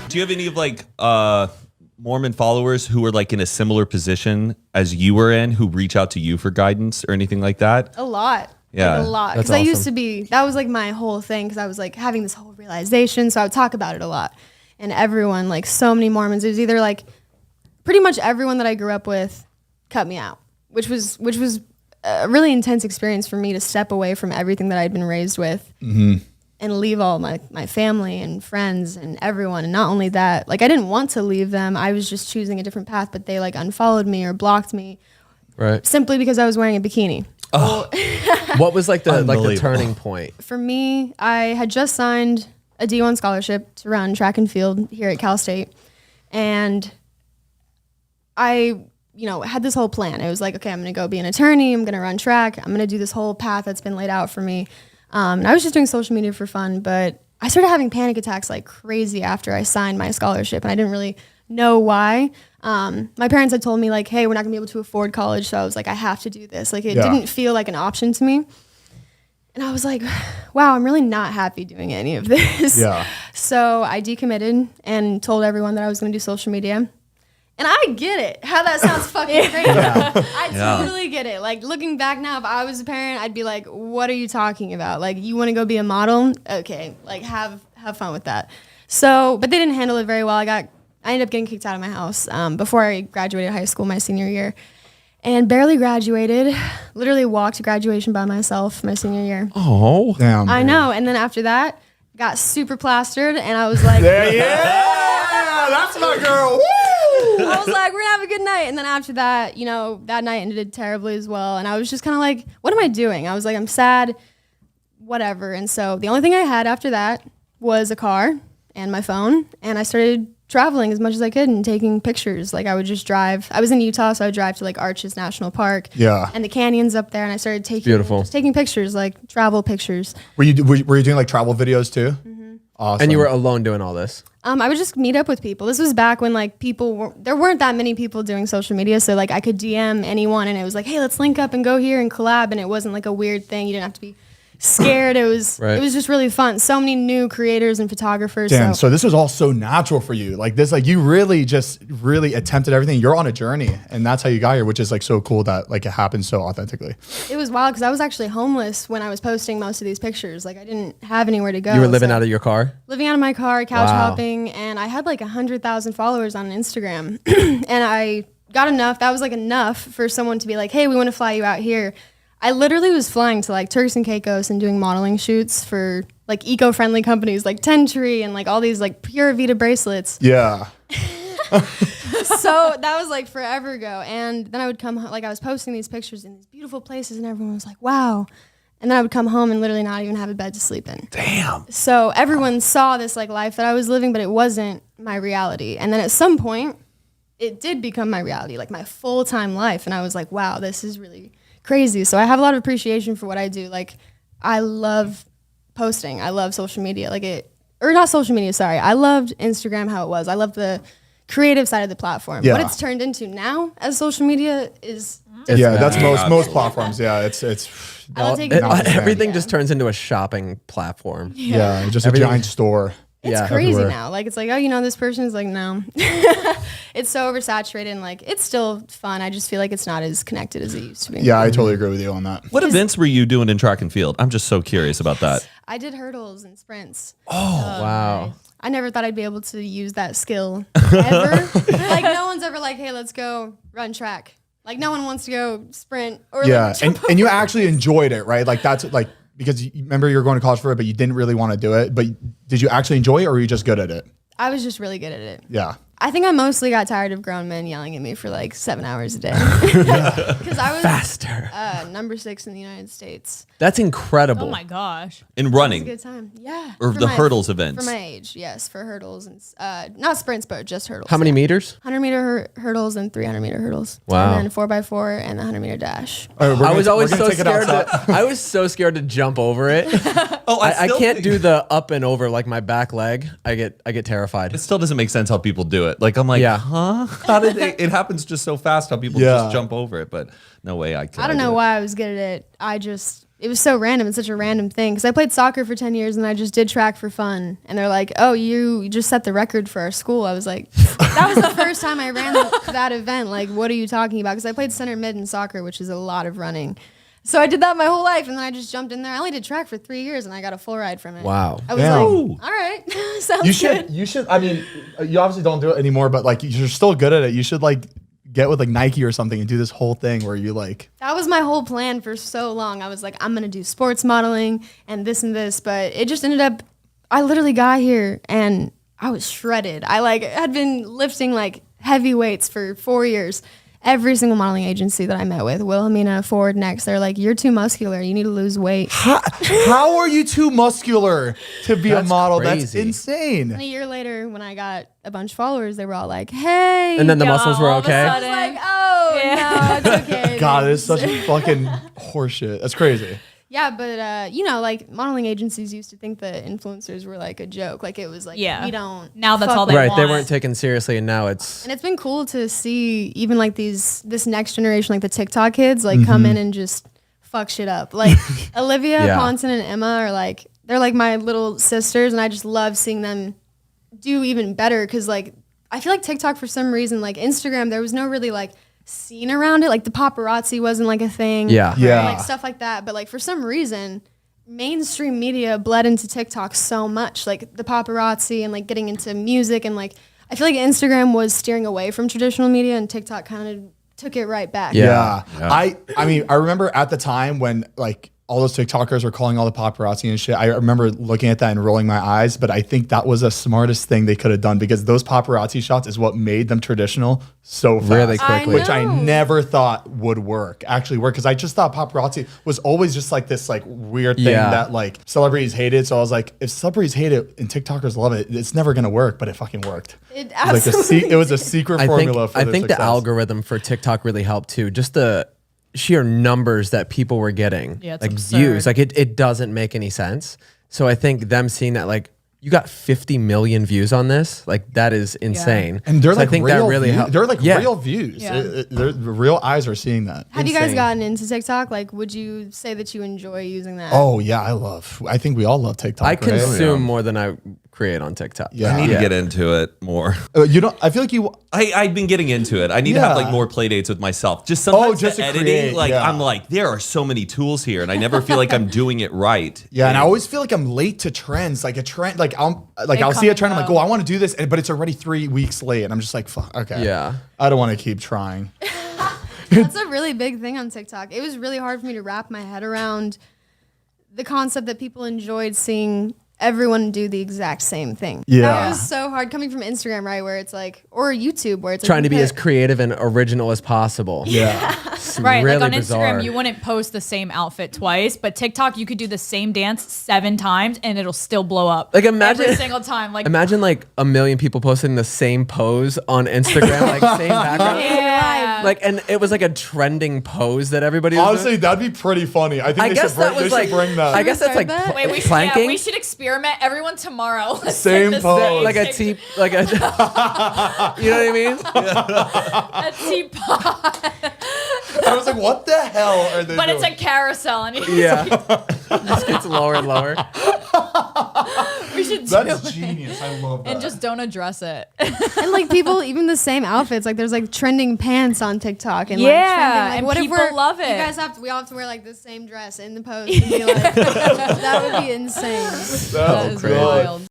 Do you have any of like Mormon followers who are like in a similar position as you were in, who reach out to you for guidance or anything like that? A lot. Yeah. Like, a lot. Because That's I used awesome. to be, that was like my whole thing, because I was like having this whole realization. So I would talk about it a lot. And everyone, like so many Mormons, it was either like pretty much everyone that I grew up with cut me out, which was a really intense experience for me to step away from everything that I'd been raised with and leave all my family and friends and everyone. And not only that, like I didn't want to leave them. I was just choosing a different path, but they like unfollowed me or blocked me simply because I was wearing a bikini. Oh. What was like the turning point? For me, I had just signed a D1 scholarship to run track and field here at Cal State. And I, had this whole plan. It was like, okay, I'm going to go be an attorney. I'm going to run track. I'm going to do this whole path that's been laid out for me. And I was just doing social media for fun, but I started having panic attacks like crazy after I signed my scholarship, and I didn't really know why. My parents had told me like, hey, we're not gonna be able to afford college. So I was like, I have to do this. Like it didn't feel like an option to me. And I was like, wow, I'm really not happy doing any of this. Yeah. So I decommitted and told everyone that I was gonna do social media. And I get it, how that sounds fucking crazy. I totally get it. Like looking back now, if I was a parent, I'd be like, what are you talking about? Like you wanna go be a model? Okay, like have fun with that. So, but they didn't handle it very well. I ended up getting kicked out of my house before I graduated high school my senior year. And barely graduated, literally walked to graduation by myself my senior year. Oh, damn. I know. And then after that, got super plastered, and I was like, that's my girl. Woo! I was like, we're gonna have a good night. And then after that, that night ended terribly as well. And I was just kind of like, what am I doing? I was like, I'm sad, whatever. And so the only thing I had after that was a car and my phone. And I started traveling as much as I could and taking pictures. Like I would just drive. I was in Utah, so I would drive to like Arches National Park and the canyons up there. And I started taking pictures, like travel pictures. Were you doing like travel videos too? Mm-hmm. Awesome. And you were alone doing all this? I would just meet up with people. This was back when like there weren't that many people doing social media. So like I could DM anyone and it was like, hey, let's link up and go here and collab. And it wasn't like a weird thing. You didn't have to be scared. It was just really fun. So many new creators and photographers. Damn, so this was all so natural for you. Like this, like you really attempted everything. You're on a journey, and that's how you got here, which is like so cool that like it happened so authentically. It was wild because I was actually homeless when I was posting most of these pictures. Like I didn't have anywhere to go. You were living out of your car? Living out of my car, couch hopping, and I had like 100,000 followers on Instagram. And I got enough. That was like enough for someone to be like, hey, we want to fly you out here. I literally was flying to like Turks and Caicos and doing modeling shoots for like eco-friendly companies like Ten Tree and like all these like Pura Vida bracelets. Yeah. So that was like forever ago. And then I would come like I was posting these pictures in these beautiful places and everyone was like, wow. And then I would come home and literally not even have a bed to sleep in. Damn. So everyone saw this like life that I was living, but it wasn't my reality. And then at some point it did become my reality, like my full-time life. And I was like, wow, this is really crazy. So I have a lot of appreciation for what I do. Like I love posting. I love social media. Not social media, sorry. I loved Instagram how it was. I love the creative side of the platform. Yeah. What it's turned into now as social media is that's most platforms. Yeah, it's everything just turns into a shopping platform. Yeah, just a giant store. It's crazy everywhere. Now. Like, it's like, oh, this person's like, no. It's so oversaturated and like, it's still fun. I just feel like it's not as connected as it used to be. Yeah, I totally agree with you on that. What events were you doing in track and field? I'm just so curious about that. I did hurdles and sprints. Oh, wow. I never thought I'd be able to use that skill ever. Like, no one's ever like, hey, let's go run track. Like, no one wants to go sprint or like, and you actually enjoyed it, right? Like, that's like, because you remember you were going to college for it, but you didn't really want to do it. But did you actually enjoy it, or were you just good at it? I was just really good at it. Yeah. I think I mostly got tired of grown men yelling at me for like 7 hours a day. Because I was faster. Number 6 in the United States. That's incredible. Oh my gosh. In running. It was a good time. Yeah. Or the hurdles events. For my age, yes. For hurdles and not sprints, but just hurdles. How many meters? 100-meter hurdles and 300-meter hurdles. Wow. And then 4x4 and the 100-meter dash. I was always so scared. I was so scared to jump over it. I can't do the up and over like my back leg. I get terrified. It still doesn't make sense how people do it. Like I'm like, huh? How did it happens just so fast? How people just jump over it? But no way I could. I don't know why I was good at it. I just it was so random. It's such a random thing because I played soccer for 10 years and I just did track for fun. And they're like, oh, you just set the record for our school. I was like, that was the first time I ran that event. Like, what are you talking about? Because I played center mid in soccer, which is a lot of running. So I did that my whole life, and then I just jumped in there. I only did track for 3 years, and I got a full ride from it. Wow. I was like, all right, sounds good. You should. I mean, you obviously don't do it anymore, but like you're still good at it. You should like get with like Nike or something and do this whole thing where you like. That was my whole plan for so long. I was like, I'm gonna do sports modeling and this, but it just ended up. I literally got here and I was shredded. I like had been lifting like heavy weights for 4 years. Every single modeling agency that I met with, Wilhelmina, Forward, Next, they're like, you're too muscular. You need to lose weight. How are you too muscular to be a model? Crazy. That's insane. And a year later, when I got a bunch of followers, they were all like, hey. And then the muscles were all of a okay. I was like, oh, no, it's okay. God, it's such a fucking horseshit. That's crazy. Yeah, but, you know, like modeling agencies used to think that influencers were like a joke. Like it was like, we don't. Now that's fuck all they Right, want. they weren't taken seriously, and now it's. And it's been cool to see even like this next generation, like the TikTok kids, like come in and just fuck shit up. Like Olivia, Yeah. Ponson, and Emma are like, they're like my little sisters, and I just love seeing them do even better. Cause like, I feel like TikTok for some reason, like Instagram, there was no really like scene around it. Like the paparazzi wasn't like a thing. Yeah. Yeah. Like stuff like that. But like for some reason, mainstream media bled into TikTok so much, like the paparazzi and like getting into music, and like I feel like Instagram was steering away from traditional media and TikTok kind of took it right back. Yeah. I mean, I remember at the time when like all those TikTokers were calling all the paparazzi and shit. I remember looking at that and rolling my eyes, but I think that was the smartest thing they could have done because those paparazzi shots is what made them traditional so fast. Really quickly. Which I never thought would actually work. Cause I just thought paparazzi was always just like this like weird thing that like celebrities hated. So I was like, if celebrities hate it and TikTokers love it, it's never gonna work, but it fucking worked. It Like absolutely it was a secret formula for I their think success. the algorithm for TikTok really helped too. Just the sheer numbers that people were getting, Yeah, it's like absurd. views, like it doesn't make any sense. So I think them seeing that, like you got 50 million views on this, like that is insane. And they're So like I think real that really views. helped. They're like Yeah. real views. Yeah. The real eyes are seeing that. Have you guys Insane. gotten into TikTok? Like, would you say that you enjoy using that? Oh yeah, I think we all love TikTok. I right? consume more than I create on TikTok. Yeah. I need to get into it more. You don't. I feel like you. I've been getting into it. I need to have like more play dates with myself. Just sometimes just the to editing, create, like yeah. I'm like, there are so many tools here, and I never feel like I'm doing it right. Yeah, and I always feel like I'm late to trends. Like a trend, like I'll come see a and trend. I'm like, go. oh, I want to do this, but it's already 3 weeks late, and I'm just like, fuck. Okay. Yeah. I don't want to keep trying. That's a really big thing on TikTok. It was really hard for me to wrap my head around the concept that people enjoyed seeing everyone do the exact same thing. Yeah. That was so hard coming from Instagram, right? Where it's like, or YouTube, where it's like Trying to be you as put- creative and original as possible. Yeah. It's Right, really like on bizarre. Instagram, you wouldn't post the same outfit twice, but TikTok, you could do the same dance 7 times and it'll still blow up. Like, imagine- every single time. Like, Imagine like a million people posting the same pose on Instagram, like same background. yeah, Like, and it was like a trending pose that everybody was Honestly, doing. that'd be pretty funny. I think I they guess should bring, that was they like, should bring that. I guess that's like Start that? wait, planking. we should experiment everyone tomorrow. Let's Same do the pose. like a TikTok- tea, like a, you know what I mean? a teapot, I was like, what the hell are they but doing? it's a carousel, and Yeah, it just gets lower and lower. we should do That's it. genius. I love that. And just don't address it. And like people, even the same outfits, like there's like trending pants on TikTok, and Yeah, like trending, like, and what if people we're, love it. You guys we all have to wear like the same dress in the pose and be like, that would be insane. That's That is crazy. wild.